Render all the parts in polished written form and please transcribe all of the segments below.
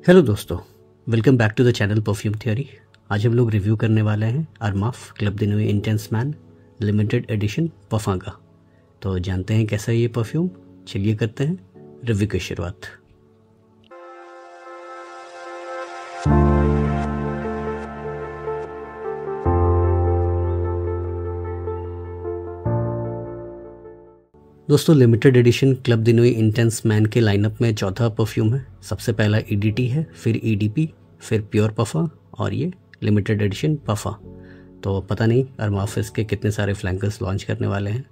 Hello दोस्तों, welcome back to the channel perfume theory. आज हम लोग रिव्यू करने वाले हैं Armaf club de nuit intense man limited edition perfume का। तो जानते हैं कैसा है ये परफ्यूम। चलिए करते हैं रिव्यू की शुरुआत। दोस्तों, limited edition club de nuit intense man के लाइनअप में चौथा परफ्यूम है। सबसे पहला ईडीटी है, फिर ईडीपी, फिर प्योर पफा और ये लिमिटेड एडिशन पफा। तो पता नहीं अरमाफ इसके कितने सारे फ्लैंकर्स लॉन्च करने वाले हैं।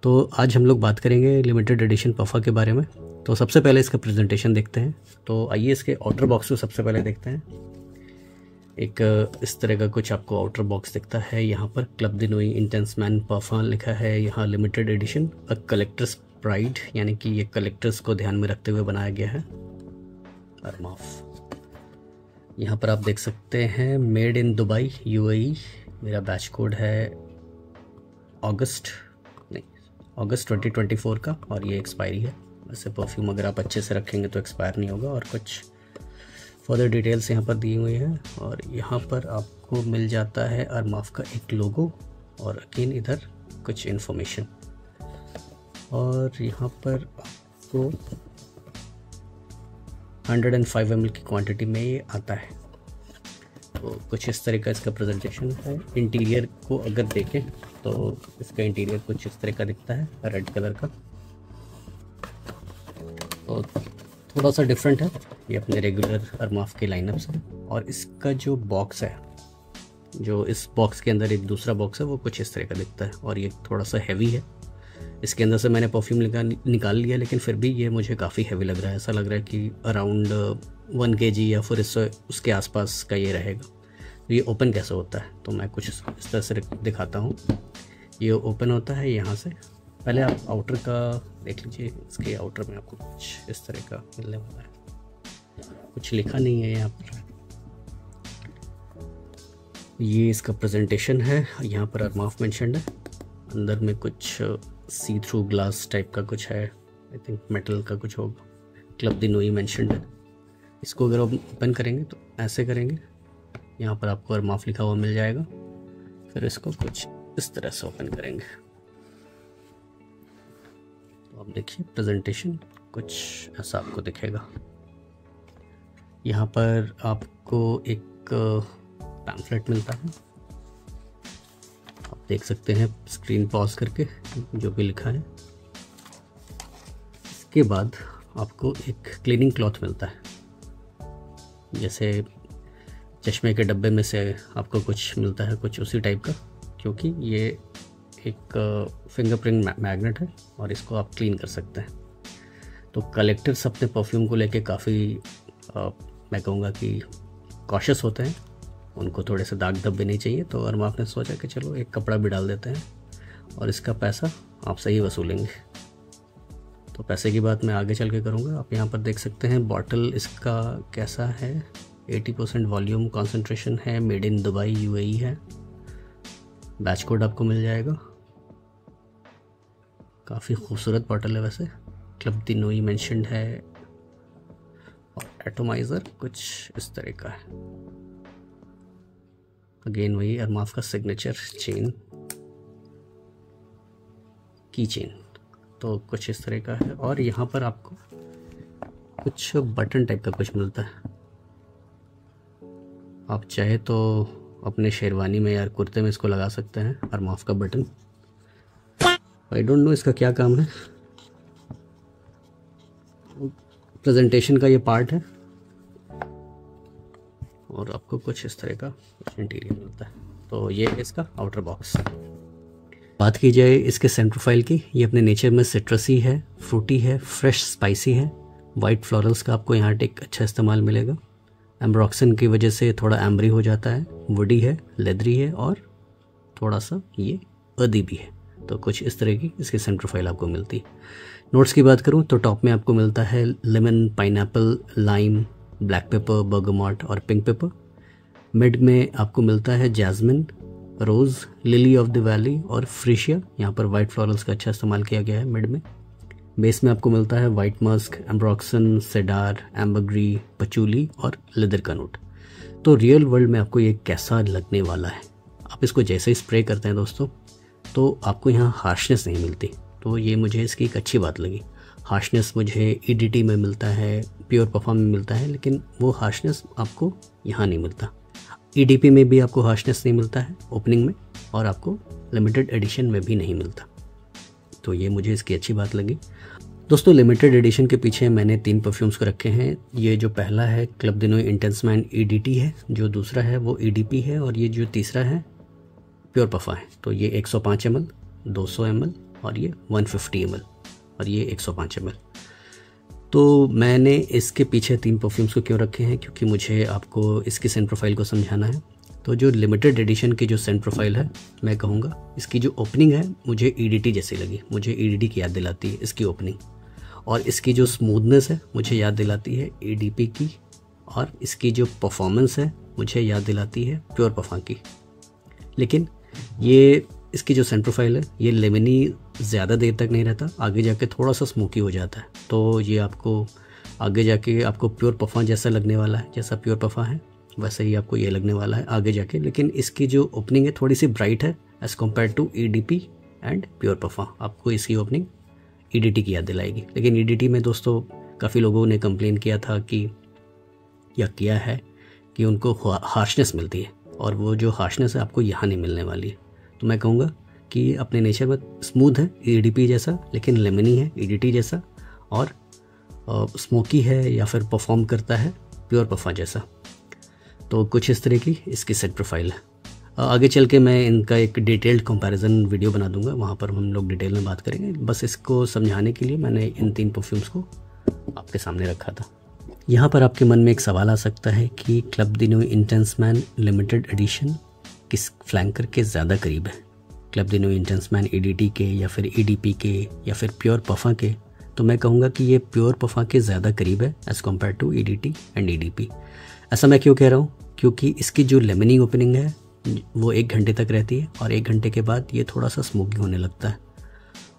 तो आज हम लोग बात करेंगे लिमिटेड एडिशन पफा के बारे में। तो सबसे पहले इसका प्रेजेंटेशन देखते हैं। तो आइए इसके आउटर बॉक्स को सबसे पहले देखते हैं। एक इस तरह का कुछ आपको आउटर बॉक्स दिखता है। यहाँ पर club de nuit intense man perfume लिखा है। यहाँ लिमिटेड एडिशन अ कलेक्टर्स प्राइड, यानी कि ये कलेक्टर्स को ध्यान में रखते हुए बनाया गया है अरमाफ। यहाँ पर आप देख सकते हैं मेड इन दुबई यूएई। मेरा बैच कोड है अगस्त 2024 का और ये एक्सपायरी है। वैसे परफ्यूम अगर आप अच्छे से रखेंगे तो एक्सपायर नहीं होगा। और कुछ फर्दर डिटेल्स यहाँ पर दी हुई हैं। और यहाँ पर आपको मिल जाता है अरमाफ का एक लोगो और अगेन इधर कुछ इन्फॉर्मेशन। और यहाँ पर आपको 105 ml की क्वांटिटी में ये आता है। तो कुछ इस तरह का इसका प्रेजेंटेशन है। इंटीरियर को अगर देखें तो इसका इंटीरियर कुछ इस तरह का दिखता है, रेड कलर का। तो थोड़ा सा डिफरेंट है ये अपने रेगुलर अरमाफ के लाइनअप से। और इसका जो बॉक्स है, जो इस बॉक्स के अंदर एक दूसरा बॉक्स है, वो कुछ इस तरह का दिखता है और ये थोड़ा सा हैवी है। इसके अंदर से मैंने परफ्यूम निकाल लिया, लेकिन फिर भी ये मुझे काफ़ी हैवी लग रहा है। ऐसा लग रहा है कि अराउंड 1 kg या फिर इससे उसके आसपास का ये रहेगा। तो ये ओपन कैसे होता है तो मैं कुछ इस तरह से दिखाता हूँ। ये ओपन होता है यहाँ से। पहले आप आउटर का देख लीजिए। इसके आउटर में आपको कुछ इस तरह का मिलने वाला है। कुछ लिखा नहीं है यहाँ पर। ये इसका प्रेजेंटेशन है। यहाँ पर अरमाफ मेंशन्ड है। अंदर में कुछ सी थ्रू ग्लास टाइप का कुछ है, आई थिंक मेटल का कुछ होगा। क्लब दी नुई मेंशन्ड है। इसको अगर आप ओपन करेंगे तो ऐसे करेंगे, यहाँ पर आपको अरमाफ लिखा हुआ मिल जाएगा। फिर इसको कुछ इस तरह से ओपन करेंगे तो आप देखिए प्रेजेंटेशन कुछ ऐसा आपको दिखेगा। यहाँ पर आपको एक पैम्फलेट मिलता है। आप देख सकते हैं स्क्रीन पॉज करके जो भी लिखा है। इसके बाद आपको एक क्लीनिंग क्लॉथ मिलता है, जैसे चश्मे के डब्बे में से आपको कुछ मिलता है, कुछ उसी टाइप का। क्योंकि ये एक फिंगरप्रिंट मैग्नेट है और इसको आप क्लीन कर सकते हैं। तो कलेक्टर्स अपने परफ्यूम को लेके काफ़ी मैं कहूँगा कि कॉशियस होते हैं। उनको थोड़े से दाग धब्बे नहीं चाहिए। तो अरमाफ ने सोचा कि चलो एक कपड़ा भी डाल देते हैं और इसका पैसा आपसे ही वसूलेंगे। तो पैसे की बात मैं आगे चल के करूँगा। आप यहाँ पर देख सकते हैं बॉटल इसका कैसा है। 80% वॉल्यूम कॉन्सेंट्रेशन है। मेड इन दुबई यूएई है। बैच कोड आपको मिल जाएगा। काफ़ी खूबसूरत बॉटल है वैसे। क्लब दी नुई मेंशन्ड है। और एटोमाइज़र कुछ इस तरह का है। अगेन वही अरमाफ का सिग्नेचर चेन, की चेन, तो कुछ इस तरह का है। और यहाँ पर आपको कुछ बटन टाइप का कुछ मिलता है। आप चाहे तो अपने शेरवानी में या कुर्ते में इसको लगा सकते हैं, अरमाफ का बटन। आई डोंट नो इसका क्या काम है। प्रेजेंटेशन का ये पार्ट है और आपको कुछ इस तरह का कुछ इंटीरियर मिलता है। तो ये है इसका आउटर बॉक्स। बात की जाए इसके सेंटर प्रोफाइल की, ये अपने नेचर में सिट्रसी है, फ्रूटी है, फ्रेश स्पाइसी है। वाइट फ्लोरल्स का आपको यहाँ एक अच्छा इस्तेमाल मिलेगा। एम्ब्रॉक्सन की वजह से थोड़ा एम्बरी हो जाता है। वुडी है, लेदरी है और थोड़ा सा ये अर्दी भी है। तो कुछ इस तरह की इसकी सेंटर प्रोफाइल आपको मिलती है। नोट्स की बात करूँ तो टॉप में आपको मिलता है lemon, pineapple, lime, black pepper, bergamot और पिंक पेपर। मिड में आपको मिलता है jasmine, rose, lily of the valley और फ्रीशिया। यहाँ पर वाइट फ्लोरल्स का अच्छा इस्तेमाल किया गया है मिड में। बेस में आपको मिलता है वाइट मस्क, एम्ब्रॉक्सन, सेडार, एम्बरग्री, पचूली और लेदर का नोट। तो रियल वर्ल्ड में आपको ये कैसा लगने वाला है? आप इसको जैसे ही स्प्रे करते हैं दोस्तों, तो आपको यहाँ हार्शनेस नहीं मिलती। तो ये मुझे इसकी एक अच्छी बात लगी। हार्शनेस मुझे ईडीटी में मिलता है, प्योर परफॉर्म में मिलता है, लेकिन वो हार्शनेस आपको यहाँ नहीं मिलता। ईडीपी में भी आपको हार्शनेस नहीं मिलता है ओपनिंग में, और आपको लिमिटेड एडिशन में भी नहीं मिलता। तो ये मुझे इसकी अच्छी बात लगी। दोस्तों, लिमिटेड एडिशन के पीछे मैंने 3 परफ्यूम्स को रखे हैं। ये जो पहला है club D Nooyi intense man EDT है, जो दूसरा है वो ईडीपी है, और ये जो तीसरा है प्योर पफा है। तो ये 105 ml, 200 ml और ये 150 ml और ये 105 ml। तो मैंने इसके पीछे 3 परफ्यूम्स को क्यों रखे हैं? क्योंकि मुझे आपको इसकी सेंट प्रोफाइल को समझाना है। तो जो लिमिटेड एडिशन की जो सेंट प्रोफाइल है, मैं कहूँगा इसकी जो ओपनिंग है मुझे ईडीटी जैसी लगी। मुझे ईडीटी की याद दिलाती है इसकी ओपनिंग, और इसकी जो स्मूथनेस है मुझे याद दिलाती है ईडीपी की, और इसकी जो परफॉर्मेंस है मुझे याद दिलाती है प्योर पफा की। लेकिन ये इसकी जो सेंट प्रोफाइल है ये लेमनी ज़्यादा देर तक नहीं रहता, आगे जाके थोड़ा सा स्मोकी हो जाता है। तो ये आपको आगे जाके आपको प्योर पफा जैसा लगने वाला है, जैसा प्योर पफा है वैसे ही आपको ये लगने वाला है आगे जाके। लेकिन इसकी जो ओपनिंग है थोड़ी सी ब्राइट है as compare to EDP and pure पफा। आपको इसकी ओपनिंग ईडीटी की याद दिलाएगी। लेकिन ईडीटी में दोस्तों काफ़ी लोगों ने कंप्लेन किया था कि, या किया है कि उनको हार्शनेस मिलती है, और वो जो हार्शनेस है आपको यहाँ नहीं मिलने वाली है। तो मैं कहूँगा कि अपने नेचर में स्मूथ है ईडीपी जैसा, लेकिन लेमनी है ईडीटी जैसा, और स्मोकी है या फिर परफॉर्म करता है प्योर पफा जैसा। तो कुछ इस तरह की इसकी सेट प्रोफाइल है। आगे चल के मैं इनका एक डिटेल्ड कंपैरिजन वीडियो बना दूंगा, वहाँ पर हम लोग डिटेल में बात करेंगे। बस इसको समझाने के लिए मैंने इन 3 परफ्यूम्स को आपके सामने रखा था। यहाँ पर आपके मन में एक सवाल आ सकता है कि club D Nooyi intense man limited addition किस फ्लैंकर के ज़्यादा करीब है, club D Nooyi intense man EDT के, या फिर ईडीपी के, या फिर प्योर पफा के? तो मैं कहूँगा कि ये प्योर पफा के ज़्यादा करीब है as compare to EDT and EDP. ऐसा मैं क्यों कह रहा हूँ? क्योंकि इसकी जो लेमनिंग ओपनिंग है वो 1 घंटे तक रहती है, और 1 घंटे के बाद ये थोड़ा सा स्मोकी होने लगता है।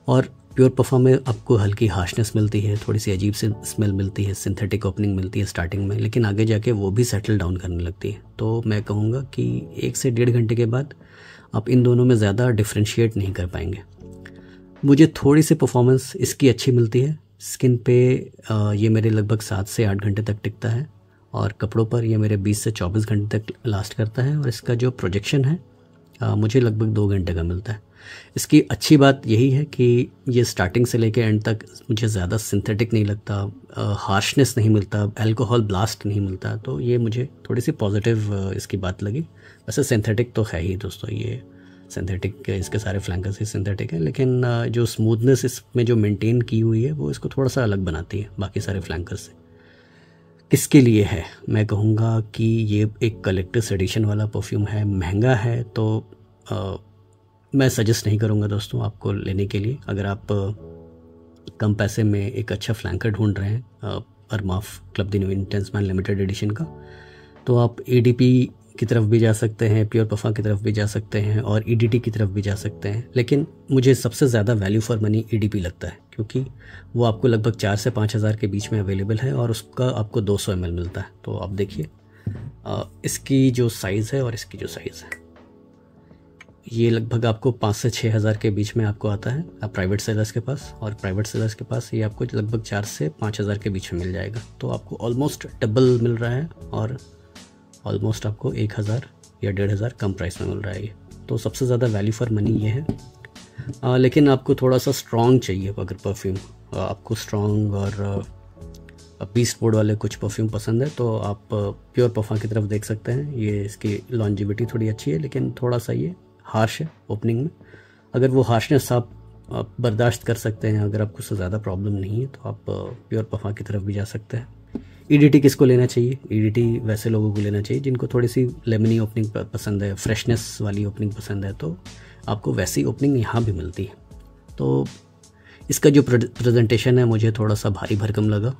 और प्योर पफा में आपको हल्की हार्शनेस मिलती है, थोड़ी सी अजीब सी स्मेल मिलती है, सिंथेटिक ओपनिंग मिलती है स्टार्टिंग में, लेकिन आगे जाके वो भी सेटल डाउन करने लगती है। तो मैं कहूँगा कि 1 से 1.5 घंटे के बाद आप इन दोनों में ज़्यादा डिफ्रेंशिएट नहीं कर पाएंगे। मुझे थोड़ी सी परफॉर्मेंस इसकी अच्छी मिलती है स्किन पे। ये मेरे लगभग 7 से 8 घंटे तक टिकता है, और कपड़ों पर ये मेरे 20 से 24 घंटे तक लास्ट करता है। और इसका जो प्रोजेक्शन है मुझे लगभग 2 घंटे का मिलता है। इसकी अच्छी बात यही है कि ये स्टार्टिंग से लेकर एंड तक मुझे ज़्यादा सिंथेटिक नहीं लगता, हार्शनेस नहीं मिलता, अल्कोहल ब्लास्ट नहीं मिलता। तो ये मुझे थोड़ी सी पॉजिटिव इसकी बात लगी। वैसे सिंथेटिक तो है ही दोस्तों, ये सिंथेटिक, इसके सारे फ्लैंकर्स ही सिंथेटिक है, लेकिन जो स्मूथनेस इसमें जो मेंटेन की हुई है वो इसको थोड़ा सा अलग बनाती है बाकी सारे फ्लैंकर्स से। किसके लिए है? मैं कहूँगा कि ये एक कलेक्टर्स एडिशन वाला परफ्यूम है, महंगा है, तो मैं सजेस्ट नहीं करूँगा दोस्तों आपको लेने के लिए। अगर आप कम पैसे में एक अच्छा फ्लैंकर ढूंढ रहे हैं Armaf club D Nooyi intense man limited addition का, तो आप ईडीपी की तरफ भी जा सकते हैं, प्योर पफा की तरफ भी जा सकते हैं, और ईडीटी की तरफ भी जा सकते हैं। लेकिन मुझे सबसे ज़्यादा वैल्यू फॉर मनी ईडीपी लगता है, क्योंकि वो आपको लगभग 4 से 5 हज़ार के बीच में अवेलेबल है, और उसका आपको 200 ml मिलता है। तो आप देखिए इसकी जो साइज़ है और इसकी जो साइज़ है, ये लगभग आपको 5 से 6 हज़ार के बीच में आपको आता है आप प्राइवेट सेलर्स के पास, और प्राइवेट सेलर्स के पास ये आपको लगभग 4 से 5 हज़ार के बीच में मिल जाएगा। तो आपको ऑलमोस्ट डबल मिल रहा है, और ऑलमोस्ट आपको 1000 या 1500 कम प्राइस में मिल रहा है ये। तो सबसे ज़्यादा वैल्यू फॉर मनी ये है। लेकिन आपको थोड़ा सा स्ट्रॉन्ग चाहिए अगर परफ्यूम, आपको स्ट्रॉन्ग और बीस्ट बोर्ड वाले कुछ परफ्यूम पसंद है, तो आप प्योर पफा की तरफ देख सकते हैं। ये इसकी लॉन्जिविटी थोड़ी अच्छी है, लेकिन थोड़ा सा ये हार्श है ओपनिंग में। अगर वो हार्शनेस आप बर्दाश्त कर सकते हैं, अगर आपको उससे ज़्यादा प्रॉब्लम नहीं है, तो आप प्योर पफा की तरफ भी जा सकते हैं। ईडीटी किसको लेना चाहिए? ईडीटी वैसे लोगों को लेना चाहिए जिनको थोड़ी सी लेमनी ओपनिंग पसंद है, फ्रेशनेस वाली ओपनिंग पसंद है, तो आपको वैसी ओपनिंग यहाँ भी मिलती है। तो इसका जो प्रेजेंटेशन है मुझे थोड़ा सा भारी भरकम लगा,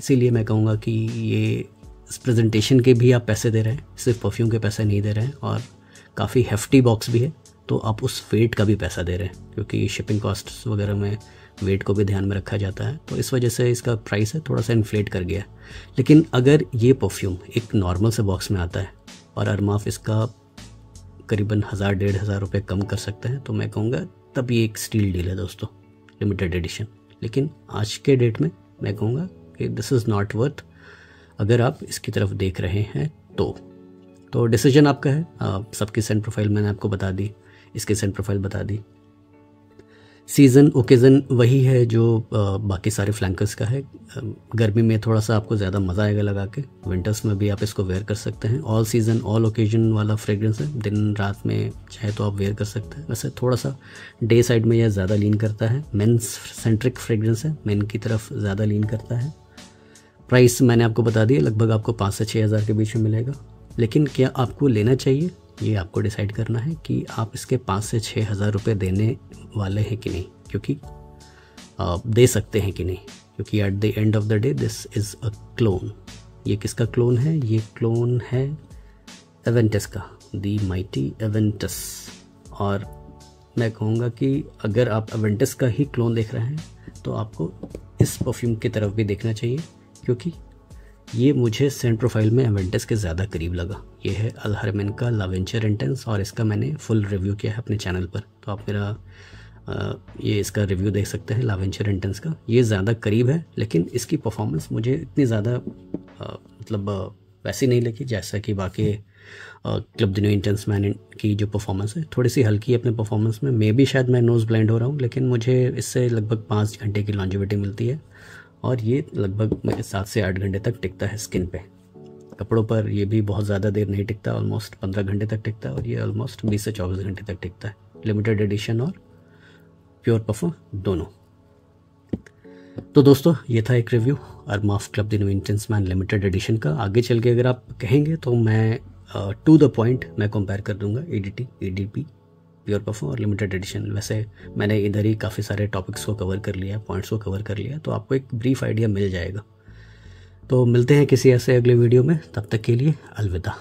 इसीलिए मैं कहूँगा कि ये इस प्रेजेंटेशन के भी आप पैसे दे रहे हैं, सिर्फ परफ्यूम के पैसे नहीं दे रहे हैं। और काफ़ी हेफ्टी बॉक्स भी है, तो आप उस वेट का भी पैसा दे रहे हैं, क्योंकि शिपिंग कॉस्ट्स वगैरह में वेट को भी ध्यान में रखा जाता है, तो इस वजह से इसका प्राइस है थोड़ा सा इन्फ्लेट कर गया। लेकिन अगर ये परफ्यूम एक नॉर्मल से बॉक्स में आता है और अरमाफ इसका करीबन 1000-1500 रुपये कम कर सकते हैं, तो मैं कहूँगा तब ये एक स्टील डील है दोस्तों, लिमिटेड एडिशन। लेकिन आज के डेट में मैं कहूँगा कि दिस इज़ नॉट वर्थ, अगर आप इसकी तरफ देख रहे हैं तो डिसीजन आपका है। सबकी सेंट प्रोफाइल मैंने आपको बता दी, इसकी सेंट प्रोफाइल बता दी। सीज़न ओकेज़न वही है जो बाकी सारे फ्लैंकर्स का है। गर्मी में थोड़ा सा आपको ज़्यादा मज़ा आएगा लगा के, विंटर्स में भी आप इसको वेयर कर सकते हैं। ऑल सीज़न ऑल ओकेजन वाला फ्रेग्रेंस है, दिन रात में चाहे तो आप वेयर कर सकते हैं। वैसे थोड़ा सा डे साइड में यह ज़्यादा लीन करता है, मेंस सेंट्रिक फ्रेग्रेंस है, मेन की तरफ ज़्यादा लीन करता है। प्राइस मैंने आपको बता दिया, लगभग आपको 5 से 6 हज़ार के बीच में मिलेगा। लेकिन क्या आपको लेना चाहिए, ये आपको डिसाइड करना है कि आप इसके 5 से 6 हज़ार रुपये देने वाले हैं कि नहीं, क्योंकि दे सकते हैं कि नहीं, क्योंकि at the end of the day this is a clone. ये किसका क्लोन है? ये क्लोन है एवेंटस का, दी माइटी एवेंटस। और मैं कहूँगा कि अगर आप एवेंटस का ही क्लोन देख रहे हैं तो आपको इस परफ्यूम की तरफ भी देखना चाहिए, क्योंकि ये मुझे सेंट प्रोफाइल में एवेंटस के ज़्यादा करीब लगा। ये है अल हरमैन का लावेंचर इंटेंस, और इसका मैंने फुल रिव्यू किया है अपने चैनल पर, तो आप मेरा ये इसका रिव्यू देख सकते हैं लावेंचर इंटेंस का। ये ज़्यादा करीब है, लेकिन इसकी परफॉर्मेंस मुझे इतनी ज़्यादा मतलब वैसी नहीं लगी जैसा कि बाकी club the new intense man की जो परफॉर्मेंस है, थोड़ी सी हल्की है अपने परफॉर्मेंस में। मे भी शायद मैं नोज़ ब्लाइंड हो रहा हूँ, लेकिन मुझे इससे लगभग 5 घंटे की लॉन्जिविटी मिलती है, और ये लगभग 7 से 8 घंटे तक टिकता है स्किन पे। कपड़ों पर ये भी बहुत ज़्यादा देर नहीं टिकता, ऑलमोस्ट 15 घंटे तक टिकता है, और ये ऑलमोस्ट 20 से 24 घंटे तक टिकता है, लिमिटेड एडिशन और प्योर परफ्यूम दोनों। तो दोस्तों ये था एक review अरमाफ club the new intense man limited addition का। आगे चल के अगर आप कहेंगे तो मैं टू द पॉइंट मैं कंपेयर कर दूंगा ADT, ADP, प्योर परफ्यूम और लिमिटेड एडिशन। वैसे मैंने इधर ही काफ़ी सारे टॉपिक्स को कवर कर लिया, पॉइंट्स को कवर कर लिया, तो आपको एक ब्रीफ आइडिया मिल जाएगा। तो मिलते हैं किसी ऐसे अगले वीडियो में, तब तक के लिए अलविदा।